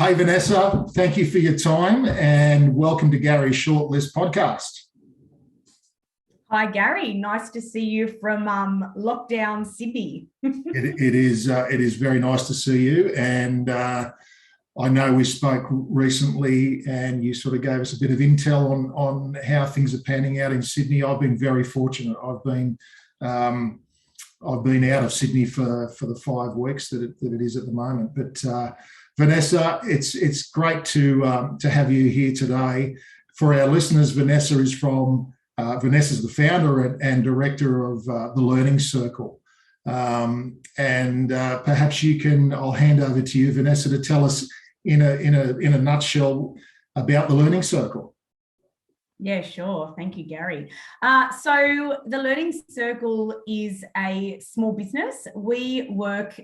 Hey, Vanessa, thank you for your time and welcome to Gary's Shortlist podcast. Hi, Gary. Nice to see you from lockdown Sydney. It is very nice to see you. And I know we spoke recently and you sort of gave us a bit of intel on how things are panning out in Sydney. I've been very fortunate. I've been out of Sydney for the 5 weeks that it is at the moment. But Vanessa, it's great to have you here today. For our listeners, Vanessa's the founder and director of the Learning Circle. And perhaps I'll hand over to you, Vanessa, to tell us in a nutshell about the Learning Circle. Yeah, sure. Thank you, Gary. So the Learning Circle is a small business. We work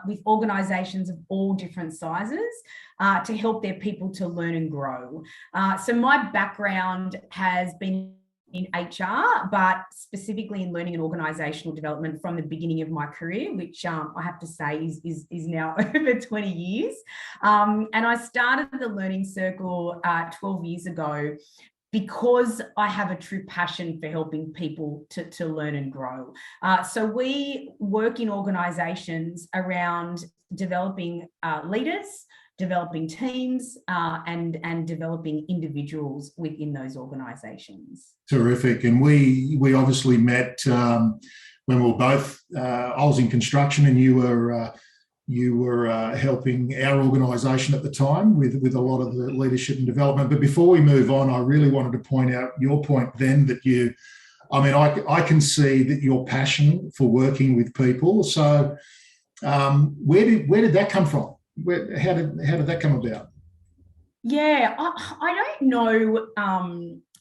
with organisations of all different sizes to help their people to learn and grow. So my background has been in HR, but specifically in learning and organisational development from the beginning of my career, which I have to say is now over 20 years. And I started the Learning Circle 12 years ago because I have a true passion for helping people to learn and grow. So we work in organisations around developing leaders, developing teams, and developing individuals within those organisations. Terrific. And we obviously met when we were both, I was in construction and you were helping our organisation at the time with a lot of the leadership and development. But before we move on, I really wanted to point out your point then that I can see that your passion for working with people. So where did that come from? How did that come about? Yeah, I don't know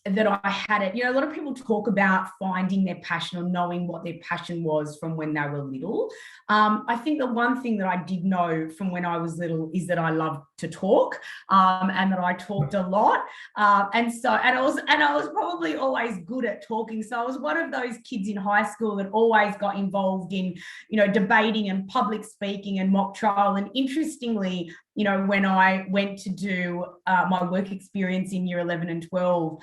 that I had it. A lot of people talk about finding their passion or knowing what their passion was from when they were little. I think the one thing that I did know from when I was little is that I loved to talk, and that I talked a lot. And I was probably always good at talking. So I was one of those kids in high school that always got involved in, debating and public speaking and mock trial. And interestingly, when I went to do my work experience in year 11 and 12,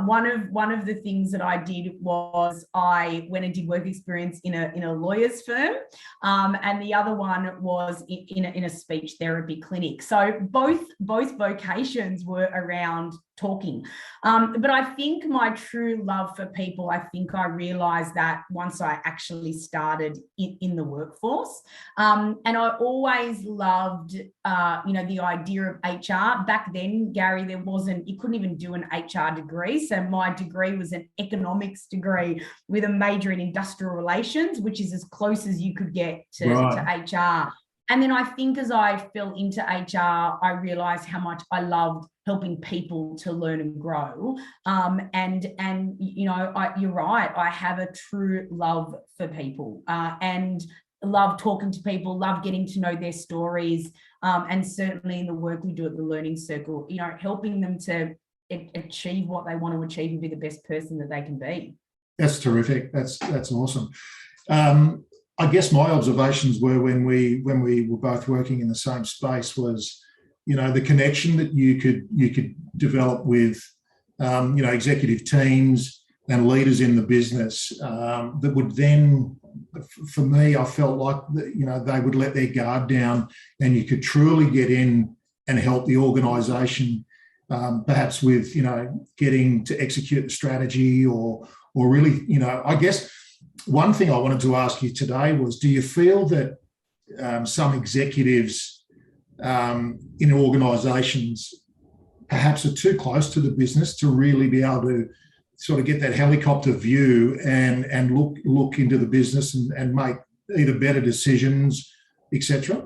one of the things that I did was I went and did work experience in a lawyer's firm, and the other one was in a speech therapy clinic. So both vocations were around talking. But I think my true love for people, I think I realized that once I actually started in the workforce. And I always loved, the idea of HR. Back then, Gary, you couldn't even do an HR degree. So my degree was an economics degree with a major in industrial relations, which is as close as you could get to HR. And then I think as I fell into HR, I realized how much I loved helping people to learn and grow. You're right. I have a true love for people and love talking to people, love getting to know their stories. And certainly in the work we do at the Learning Circle, helping them to achieve what they want to achieve and be the best person that they can be. That's terrific. That's awesome. I guess my observations were when we were both working in the same space was, the connection that you could develop with, executive teams and leaders in the business that would then, for me, I felt like, they would let their guard down and you could truly get in and help the organisation, perhaps with, getting to execute the strategy or really, I guess. One thing I wanted to ask you today was, do you feel that some executives in organisations perhaps are too close to the business to really be able to sort of get that helicopter view and look into the business and make either better decisions, etc.?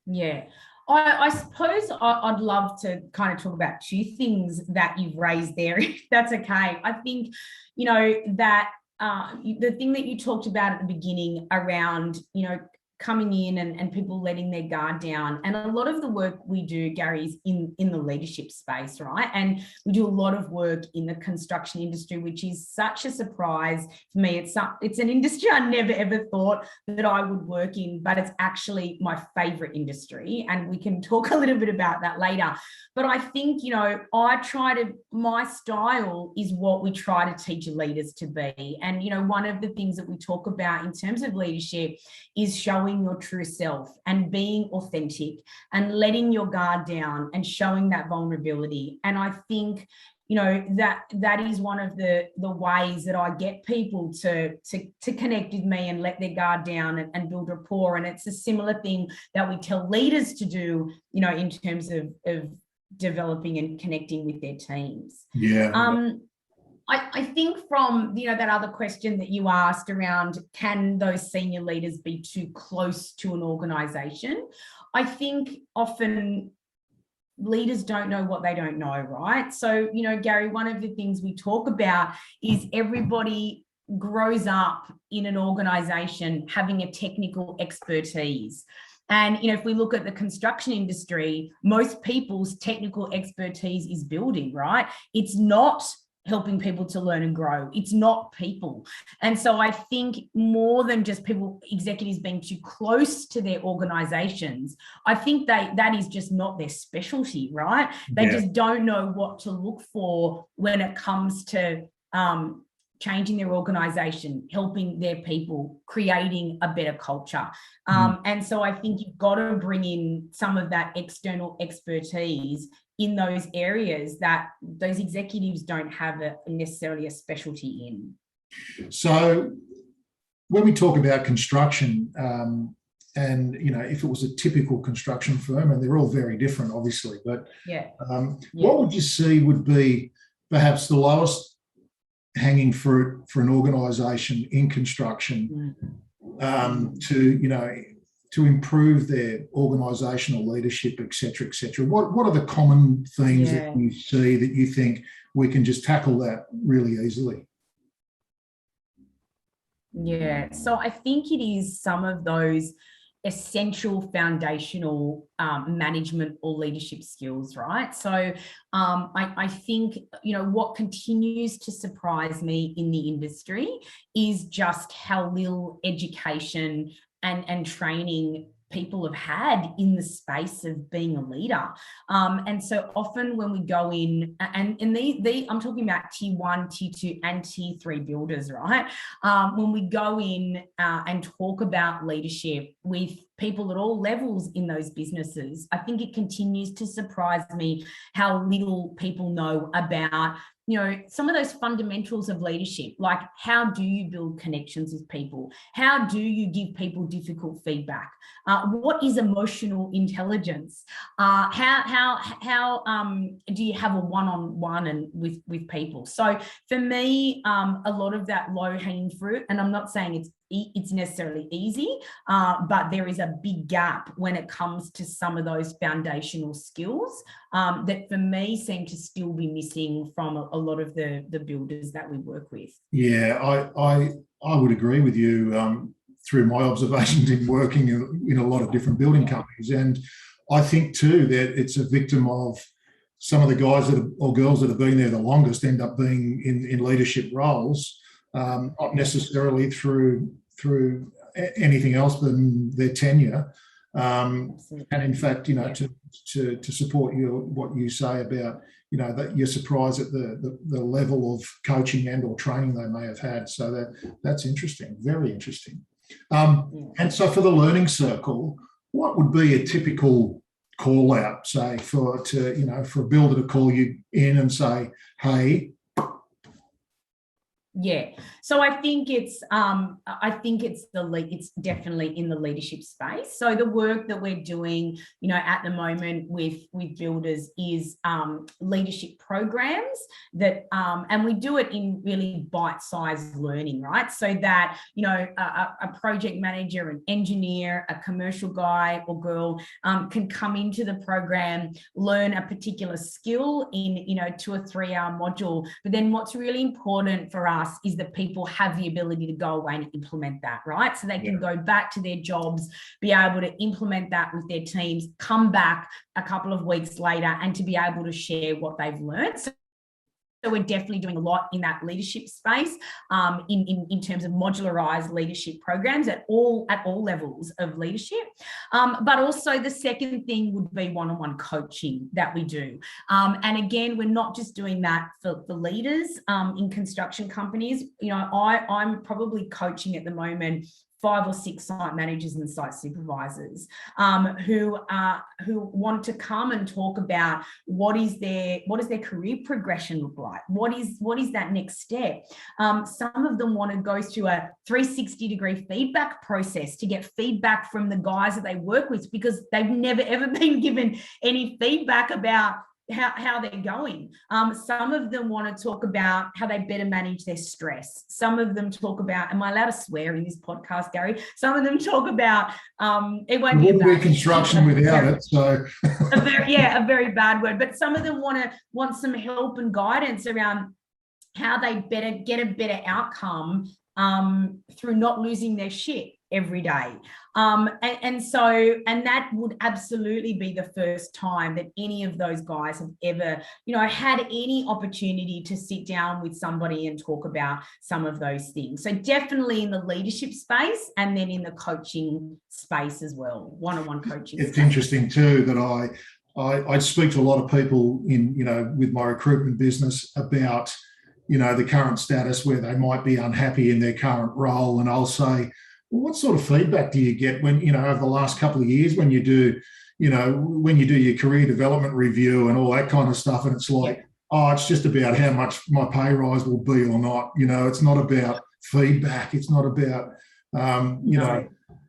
Yeah. I suppose I'd love to kind of talk about two things that you've raised there, if that's okay. I think, that the thing that you talked about at the beginning around, coming in and people letting their guard down. And a lot of the work we do, Gary, is in the leadership space, right? And we do a lot of work in the construction industry, which is such a surprise for me. It's an industry I never ever thought that I would work in, but it's actually my favorite industry. And we can talk a little bit about that later. But I think, my style is what we try to teach leaders to be. And, one of the things that we talk about in terms of leadership is showing your true self and being authentic and letting your guard down and showing that vulnerability. And I think, that is one of the ways that I get people to connect with me and let their guard down and build rapport. And it's a similar thing that we tell leaders to do, in terms of developing and connecting with their teams. Yeah. I think from, that other question that you asked around, can those senior leaders be too close to an organisation? I think often leaders don't know what they don't know, right? So, Gary, one of the things we talk about is everybody grows up in an organisation having a technical expertise. And, if we look at the construction industry, most people's technical expertise is building, right? It's not helping people to learn and grow. It's not people. And so I think more than just executives being too close to their organizations, I think that is just not their specialty, right? They just don't know what to look for when it comes to changing their organization, helping their people, creating a better culture. And so I think you've got to bring in some of that external expertise in those areas that those executives don't have necessarily a specialty in. So when we talk about construction, and if it was a typical construction firm, and they're all very different, obviously, but what would you see would be perhaps the lowest hanging fruit for an organisation in construction to improve their organisational leadership, et cetera, et cetera? What are the common things that you see that you think we can just tackle that really easily? Yeah, so I think it is some of those essential foundational management or leadership skills, right? So I think, what continues to surprise me in the industry is just how little education and training people have had in the space of being a leader. And so often when we go in, and I'm talking about tier 1, tier 2 and tier 3 builders, right? When we go in and talk about leadership with people at all levels in those businesses, I think it continues to surprise me how little people know about some of those fundamentals of leadership, like how do you build connections with people? How do you give people difficult feedback? What is emotional intelligence? How do you have a one-on-one and with people? So for me, a lot of that low-hanging fruit, and I'm not saying it's necessarily easy, but there is a big gap when it comes to some of those foundational skills that for me seem to still be missing from a lot of the builders that we work with. Yeah, I would agree with you through my observations in working in a lot of different building companies. And I think too that it's a victim of some of the guys or girls that have been there the longest end up being in leadership roles, not necessarily through anything else than their tenure. And in fact, to support what you say about, that you're surprised at the level of coaching and or training they may have had. So that's interesting, very interesting. And so for the learning circle, what would be a typical call out, say, for a builder to call you in and say, hey? Yeah, so I think it's definitely in the leadership space. So the work that we're doing, at the moment with builders is leadership programs that, and we do it in really bite-sized learning, right? So that a project manager, an engineer, a commercial guy or girl can come into the program, learn a particular skill in 2 or 3 hour module. But then what's really important for us us is that people have the ability to go away and implement that, right? So they can go back to their jobs, be able to implement that with their teams, come back a couple of weeks later and to be able to share what they've learned. So we're definitely doing a lot in that leadership space, in terms of modularized leadership programs at all levels of leadership. But also the second thing would be one-on-one coaching that we do. And again, we're not just doing that for leaders in construction companies. You know, I'm probably coaching at the moment 5 or 6 site managers and site supervisors who want to come and talk about what does their career progression look like? What is that next step? Some of them want to go through a 360-degree feedback process to get feedback from the guys that they work with, because they've never ever been given any feedback about how they're going. Some of them want to talk about how they better manage their stress. Some of them talk about, am I allowed to swear in this podcast, Gary? Some of them talk about, it won't be construction without it. So a very bad word. But some of them want some help and guidance around how they better get a better outcome through not losing their shit every day. And that would absolutely be the first time that any of those guys have ever, had any opportunity to sit down with somebody and talk about some of those things. So definitely in the leadership space, and then in the coaching space as well, one-on-one coaching. It's interesting too that I speak to a lot of people in, with my recruitment business about, the current status where they might be unhappy in their current role. And I'll say, well, what sort of feedback do you get when, over the last couple of years when you do, when you do your career development review and all that kind of stuff? And it's like, it's just about how much my pay rise will be or not. It's not about feedback. It's not about,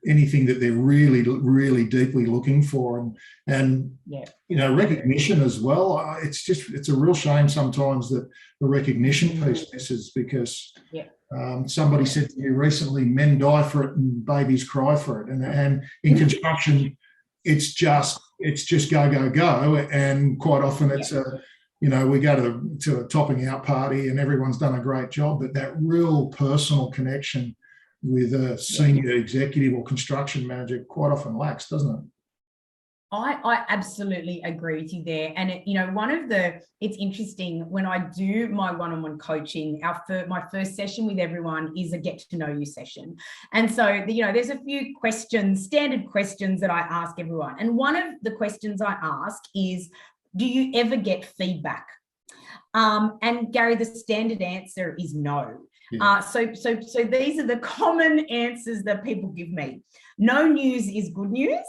anything that they're really, really deeply looking for. And recognition as well. It's a real shame sometimes that the recognition piece misses, because somebody said to me recently, men die for it and babies cry for it. And in construction, it's just go. And quite often it's we go to a topping out party and everyone's done a great job, but that real personal connection with a senior executive or construction manager quite often lacks, doesn't it? I absolutely agree with you there. And it's interesting when I do my one-on-one coaching, my first session with everyone is a get to know you session. And so, there's a few standard questions that I ask everyone. And one of the questions I ask is, do you ever get feedback? And Gary, the standard answer is no. So these are the common answers that people give me. No news is good news.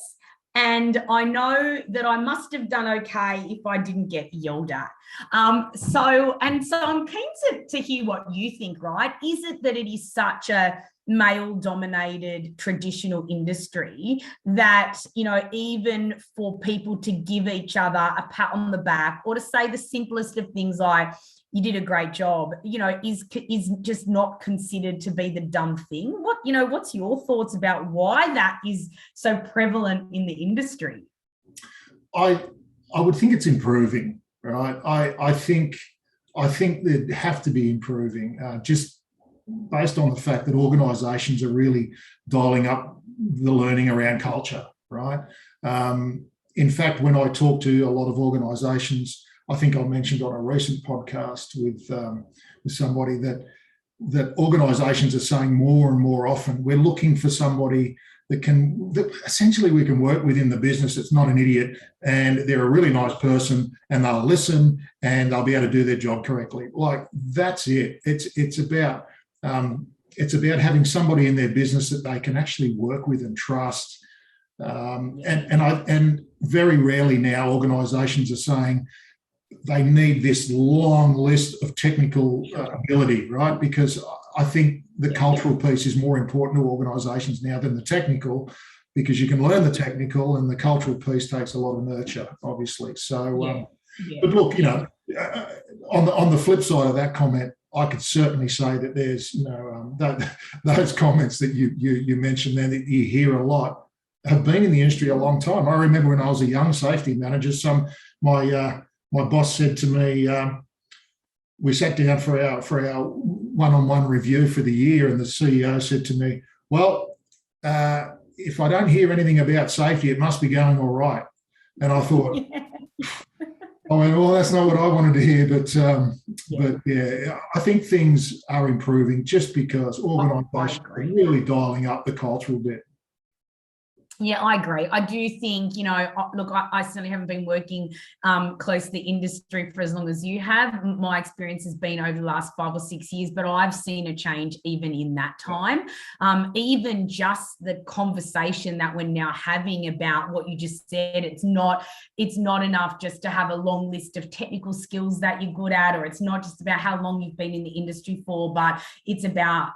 And I know that I must have done okay if I didn't get yelled at. So I'm keen to hear what you think, right? Is it that it is such a male-dominated traditional industry that, even for people to give each other a pat on the back or to say the simplest of things like, you did a great job, is just not considered to be the done thing? What's your thoughts about why that is so prevalent in the industry? I would think it's improving, right? I think there'd have to be improving, just based on the fact that organisations are really dialing up the learning around culture, right? In fact, when I talk to a lot of organisations, I think I mentioned on a recent podcast with somebody that organisations are saying more and more often, we're looking for somebody that essentially we can work with in the business that's not an idiot, and they're a really nice person and they'll listen and they'll be able to do their job correctly. Like, that's it. It's about having somebody in their business that they can actually work with and trust. And very rarely now organisations are saying they need this long list of technical ability, right? Because I think the cultural piece is more important to organisations now than the technical, because you can learn the technical and the cultural piece takes a lot of nurture, obviously. So, but look, on the flip side of that comment, I could certainly say that there's, those comments that you mentioned there that you hear a lot have been in the industry a long time. I remember when I was a young safety manager, my boss said to me, we sat down for our one-on-one review for the year, and the CEO said to me, "Well, if I don't hear anything about safety, it must be going all right." And I thought, I went, well, that's not what I wanted to hear, but yeah, I think things are improving just because organisations are really dialing up the cultural bit. Yeah, I agree. I do think, look, I certainly haven't been working close to the industry for as long as you have. My experience has been over the last 5 or 6 years, but I've seen a change even in that time. Even just the conversation that we're now having about what you just said, it's not enough just to have a long list of technical skills that you're good at, or it's not just about how long you've been in the industry for, but it's about,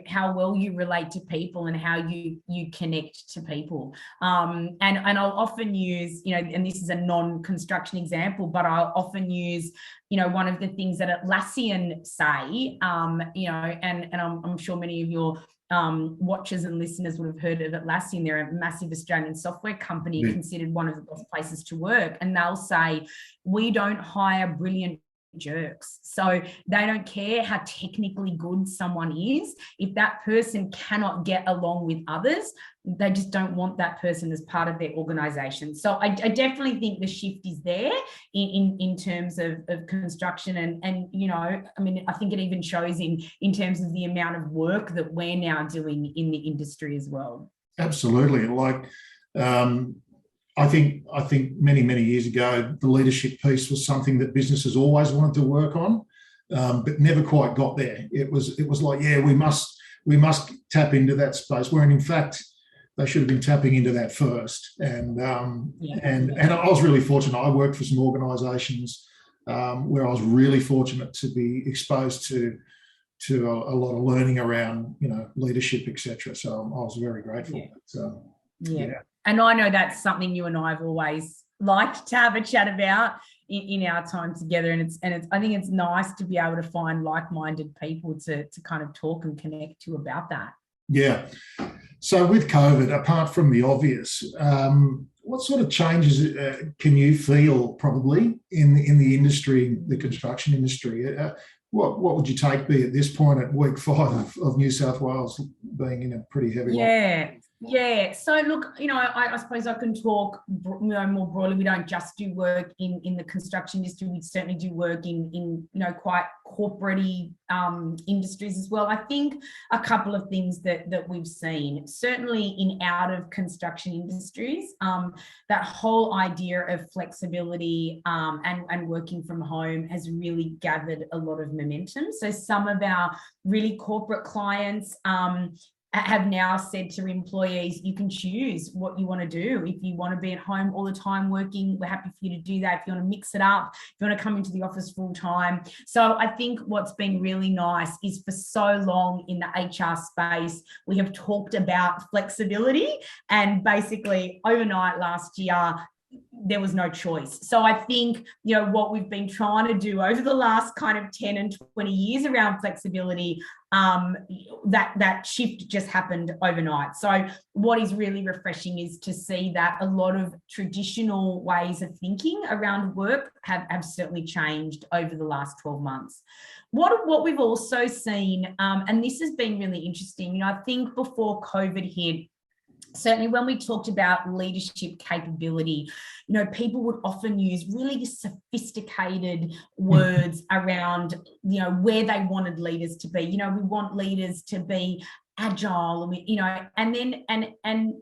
how well you relate to people and how you connect to people. And I'll often use, and this is a non-construction example, but I'll often use, one of the things that Atlassian say, and I'm sure many of your watchers and listeners would have heard of Atlassian. They're a massive Australian software company, considered one of the best places to work. And they'll say, we don't hire brilliant jerks. So they don't care how technically good someone is. If that person cannot get along with others, they just don't want that person as part of their organization. So I definitely think the shift is there in terms of construction, and I think it even shows in terms of the amount of work that we're now doing in the industry as well. Absolutely. I think many years ago, the leadership piece was something that businesses always wanted to work on, but never quite got there. It was like, yeah, we must tap into that space, where in fact they should have been tapping into that first. And I was really fortunate. I worked for some organisations where I was really fortunate to be exposed to a lot of learning around leadership, etc. So I was very grateful. Yeah. And I know that's something you and I have always liked to have a chat about in our time together. And I think it's nice to be able to find like-minded people to kind of talk and connect to about that. Yeah. So with COVID, apart from the obvious, what sort of changes can you feel probably in the industry, the construction industry? What would you take be at this point at week 5 of New South Wales being in a pretty heavy lockdown? Yeah. So look, I suppose I can talk more broadly. We don't just do work in the construction industry. We certainly do work in quite corporate-y industries as well. I think a couple of things that we've seen, certainly in out of construction industries, that whole idea of flexibility and working from home has really gathered a lot of momentum. So some of our really corporate clients have now said to employees, you can choose what you want to do. If you want to be at home all the time working, we're happy for you to do that. If you want to mix it up, if you want to come into the office full time. So I think what's been really nice is, for so long in the HR space, we have talked about flexibility, and basically overnight last year, there was no choice. So I think, what we've been trying to do over the last kind of 10 and 20 years around flexibility, that shift just happened overnight. So what is really refreshing is to see that a lot of traditional ways of thinking around work have certainly changed over the last 12 months. What we've also seen, and this has been really interesting, I think before COVID hit, certainly when we talked about leadership capability, people would often use really sophisticated words around, where they wanted leaders to be. We want leaders to be agile, and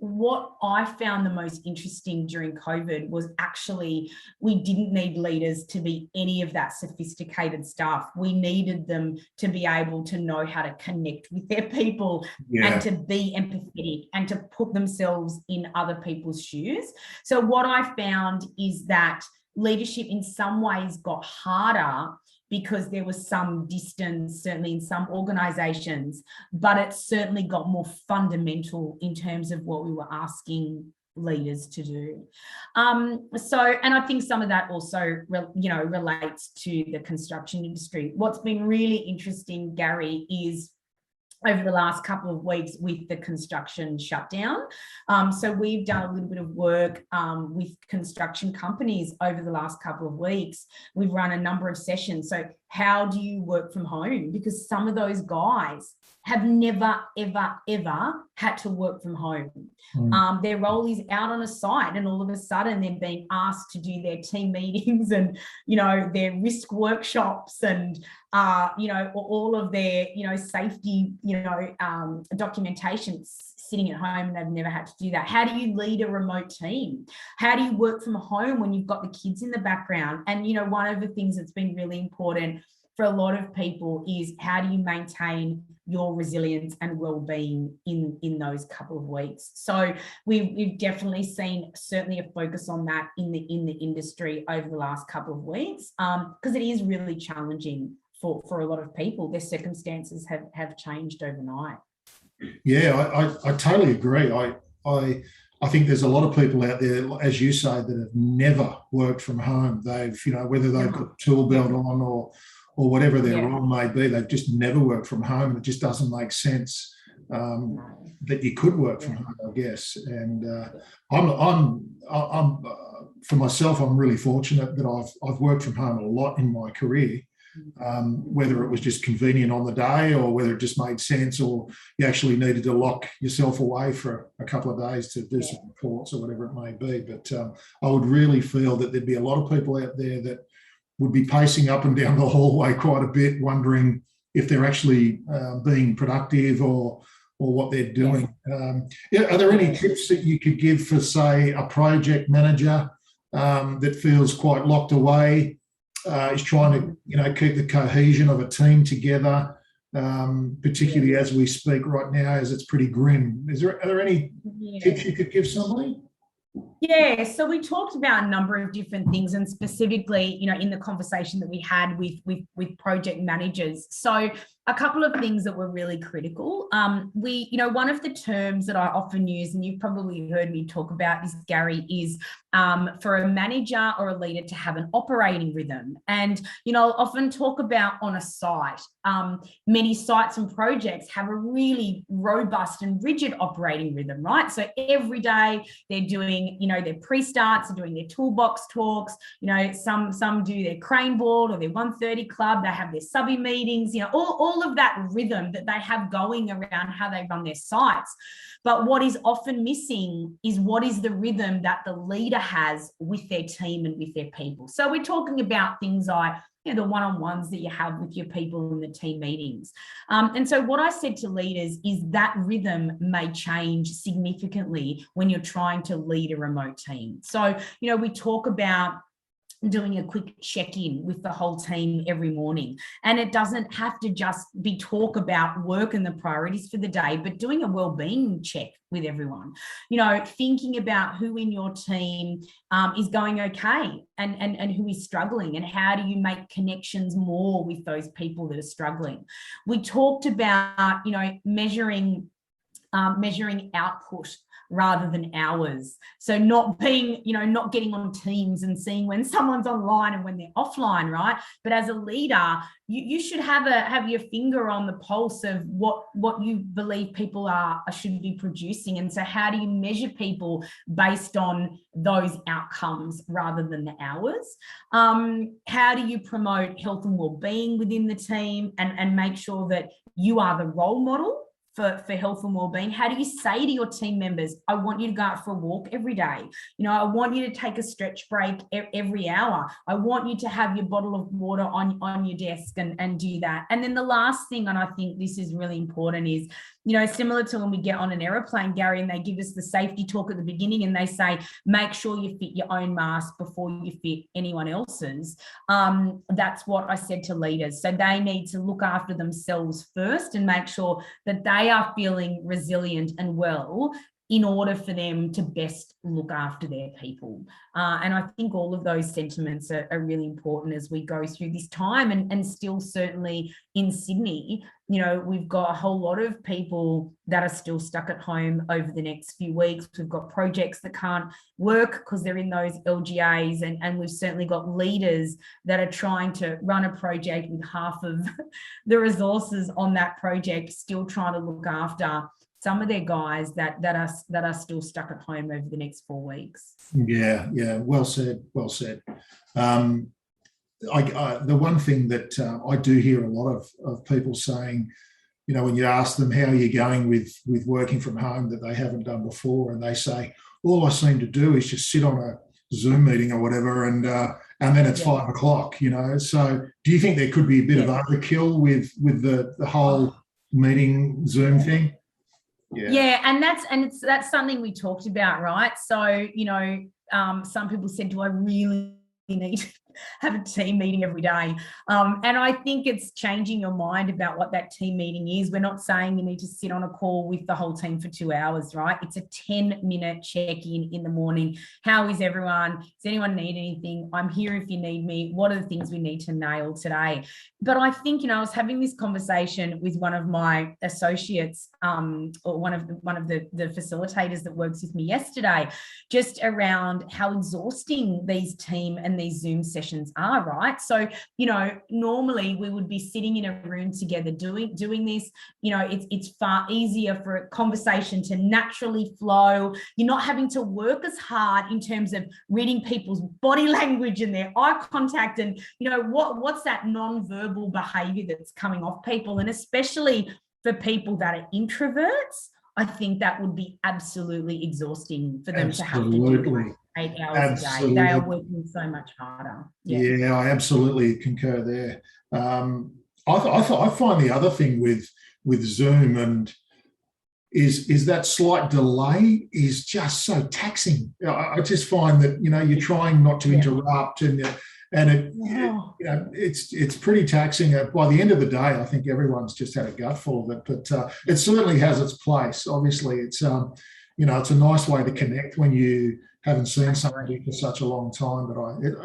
what I found the most interesting during COVID was actually we didn't need leaders to be any of that sophisticated stuff. We needed them to be able to know how to connect with their people and to be empathetic and to put themselves in other people's shoes. So what I found is that leadership in some ways got harder because there was some distance, certainly in some organisations, but it certainly got more fundamental in terms of what we were asking leaders to do. And I think some of that also, relates to the construction industry. What's been really interesting, Gary, is over the last couple of weeks with the construction shutdown. So we've done a little bit of work with construction companies over the last couple of weeks. We've run a number of sessions. So how do you work from home? Because some of those guys have never, ever, ever had to work from home. Their role is out on a site, and all of a sudden they're being asked to do their team meetings and, their risk workshops and, all of their, safety, documentation, sitting at home, and they've never had to do that. How do you lead a remote team? How do you work from home when you've got the kids in the background? And, one of the things that's been really important for a lot of people is how do you maintain your resilience and well-being in those couple of weeks? So we've definitely seen certainly a focus on that in the industry over the last couple of weeks, because it is really challenging for a lot of people. Their circumstances have changed overnight. Yeah, I totally agree. I think there's a lot of people out there, as you say, that have never worked from home. They've, whether they've got a tool belt on or whatever their role may be, they've just never worked from home. It just doesn't make sense that you could work from home, I guess. And I'm for myself, I'm really fortunate that I've worked from home a lot in my career. Whether it was just convenient on the day or whether it just made sense or you actually needed to lock yourself away for a couple of days to do some reports or whatever it may be. But I would really feel that there'd be a lot of people out there that would be pacing up and down the hallway quite a bit, wondering if they're actually being productive or what they're doing. Are there any tips that you could give for, say, a project manager that feels quite locked away? Is trying to keep the cohesion of a team together, particularly as we speak right now, as it's pretty grim. Are there any tips you could give somebody? Yeah, so we talked about a number of different things, and specifically, in the conversation that we had with project managers. So a couple of things that were really critical. One of the terms that I often use, and you've probably heard me talk about this, Gary, is for a manager or a leader to have an operating rhythm. And, I'll often talk about on a site, many sites and projects have a really robust and rigid operating rhythm, right? So every day they're doing, their pre-starts, they're doing their toolbox talks, some do their crane board or their 1:30 club, they have their subby meetings, all of that rhythm that they have going around how they run their sites. But what is often missing is what is the rhythm that the leader has with their team and with their people. So we're talking about things like the one-on-ones that you have with your people in the team meetings. And so what I said to leaders is that rhythm may change significantly when you're trying to lead a remote team. So, we talk about doing a quick check-in with the whole team every morning. And it doesn't have to just be talk about work and the priorities for the day, but doing a well-being check with everyone, thinking about who in your team is going okay and who is struggling, and how do you make connections more with those people that are struggling. We talked about, measuring output rather than hours. So not being, not getting on Teams and seeing when someone's online and when they're offline, right? But as a leader, you should have your finger on the pulse of what you believe people should be producing. And so how do you measure people based on those outcomes rather than the hours? How do you promote health and well-being within the team and make sure that you are the role model for health and well-being? How do you say to your team members, I want you to go out for a walk every day. I want you to take a stretch break every hour. I want you to have your bottle of water on your desk and do that. And then the last thing, and I think this is really important, is, similar to when we get on an aeroplane, Gary, and they give us the safety talk at the beginning and they say, make sure you fit your own mask before you fit anyone else's. That's what I said to leaders. So they need to look after themselves first and make sure that they are feeling resilient and well in order for them to best look after their people. And I think all of those sentiments are really important as we go through this time. And still, certainly in Sydney, we've got a whole lot of people that are still stuck at home over the next few weeks. We've got projects that can't work because they're in those LGAs. And we've certainly got leaders that are trying to run a project with half of the resources on that project, still trying to look after some of their guys that are still stuck at home over the next 4 weeks. Yeah, well said. the one thing that I do hear a lot of people saying, when you ask them how you're going with working from home that they haven't done before, and they say, all I seem to do is just sit on a Zoom meeting or whatever, and then it's 5 o'clock, So do you think there could be a bit of overkill with the whole meeting Zoom thing? Yeah, and that's something we talked about, right? So, some people said, do I really need to have a team meeting every day? And I think it's changing your mind about what that team meeting is. We're not saying you need to sit on a call with the whole team for 2 hours, right? It's a 10-minute check-in in the morning. How is everyone? Does anyone need anything? I'm here if you need me. What are the things we need to nail today? But I think, I was having this conversation with one of my associates, or one of the facilitators that works with me yesterday, just around how exhausting these team and these Zoom sessions are, right? So, normally we would be sitting in a room together doing this. It's far easier for a conversation to naturally flow. You're not having to work as hard in terms of reading people's body language and their eye contact, and what's that non-verbal behavior that's coming off people. And especially for people that are introverts, I think that would be absolutely exhausting for them to have to do 8 hours a day. They are working so much harder. Yeah, I absolutely concur there. I find the other thing with Zoom and is that slight delay is just so taxing. I just find that you're trying not to interrupt, it's pretty taxing. By the end of the day, I think everyone's just had a gutful of it, but it certainly has its place. Obviously, it's it's a nice way to connect when you haven't seen somebody for such a long time, but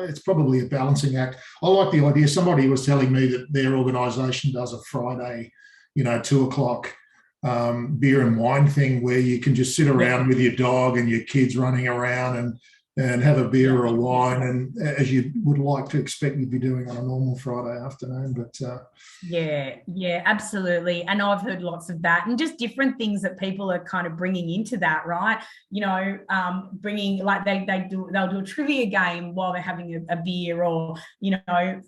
it's probably a balancing act. I like the idea. Somebody was telling me that their organisation does a Friday, 2 o'clock beer and wine thing where you can just sit around with your dog and your kids running around and have a beer or a wine, and as you would like to expect you'd be doing on a normal Friday afternoon. But yeah, absolutely. And I've heard lots of that, and just different things that people are kind of bringing into that, right? Bringing, like they'll do a trivia game while they're having a beer, or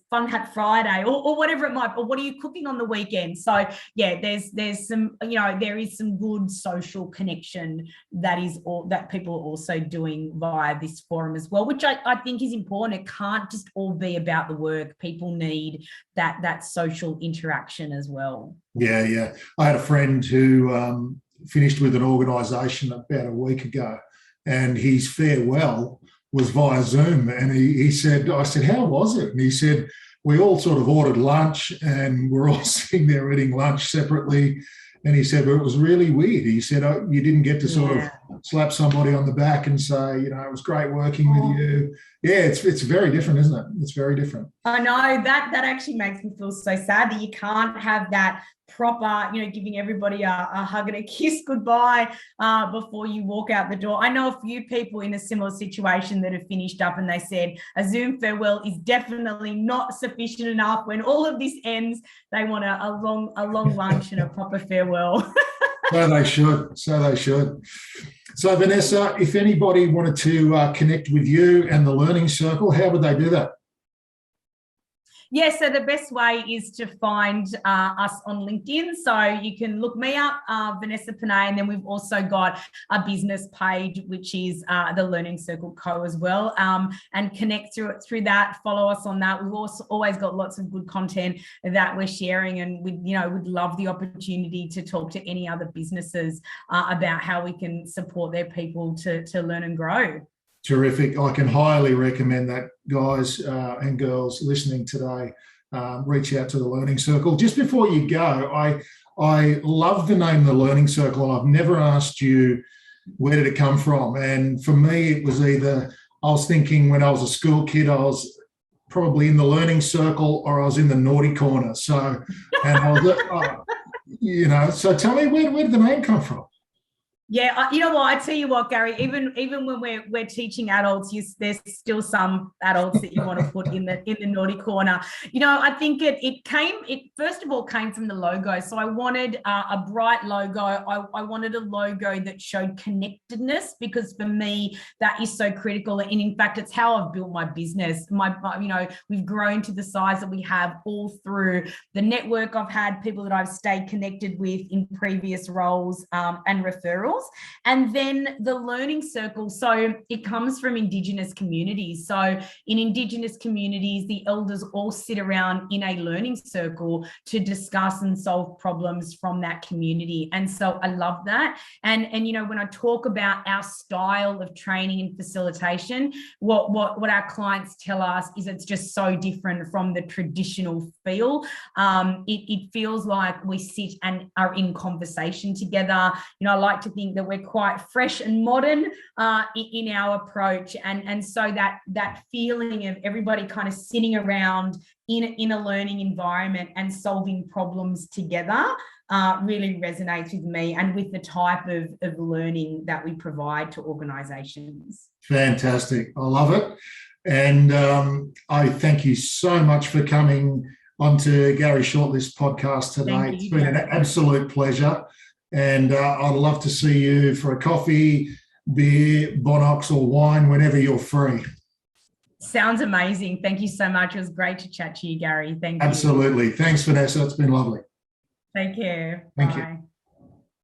Fun Hat Friday, or whatever it might be. Or what are you cooking on the weekend? So yeah, there's some there is some good social connection that people are also doing via this forum as well, which I think is important. It can't just all be about the work. People need that social interaction as well. Yeah. I had a friend who finished with an organisation about a week ago, and his farewell was via Zoom. And he said, I said, how was it? And he said, we all sort of ordered lunch and we're all sitting there eating lunch separately. And he said, well, it was really weird. He said, you didn't get to sort of slap somebody on the back and say, it was great working with you. Yeah, it's very different, isn't it? It's very different. I know that actually makes me feel so sad that you can't have that proper, giving everybody a hug and a kiss goodbye before you walk out the door. I know a few people in a similar situation that have finished up and they said a Zoom farewell is definitely not sufficient enough. When all of this ends, they want a long lunch and a proper farewell. So they should. So Vanessa, if anybody wanted to connect with you and the Learning Circle, how would they do that? Yeah, so the best way is to find us on LinkedIn. So you can look me up, Vanessa Panayi, and then we've also got a business page, which is the Learning Circle Co as well, and connect through that. Follow us on that. We've also always got lots of good content that we're sharing, and we'd love the opportunity to talk to any other businesses about how we can support their people to learn and grow. Terrific. I can highly recommend that, guys and girls listening today. Reach out to the Learning Circle. Just before you go, I love the name The Learning Circle. I've never asked you, where did it come from? And for me, it was either, I was thinking when I was a school kid, I was probably in the Learning Circle or I was in the naughty corner. So, and I was, so tell me, where did the name come from? Yeah, you know what? I tell you what, Gary. Even when we're teaching adults, there's still some adults that you want to put in the naughty corner. You know, I think it first of all came from the logo. So I wanted a bright logo. I wanted a logo that showed connectedness, because for me that is so critical. And in fact, it's how I've built my business. You know, we've grown to the size that we have all through the network I've had, people that I've stayed connected with in previous roles, and referrals. And then the learning circle. So it comes from Indigenous communities. So in Indigenous communities, the elders all sit around in a learning circle to discuss and solve problems from that community. And so I love that. And you know, when I talk about our style of training and facilitation, what our clients tell us is it's just so different from the traditional feel. It feels like we sit and are in conversation together. You know, I like to think that we're quite fresh and modern in our approach, and so that feeling of everybody kind of sitting around in a learning environment and solving problems together really resonates with me, and with the type of learning that we provide to organisations. Fantastic. I love it. And I thank you so much for coming onto Gary Shortlist podcast today. It's been an absolute pleasure. And I'd love to see you for a coffee, beer, Bonox or wine, whenever you're free. Sounds amazing. Thank you so much. It was great to chat to you, Gary. Thank you. Absolutely. Thanks, Vanessa. It's been lovely. Take care. Thank Bye. you.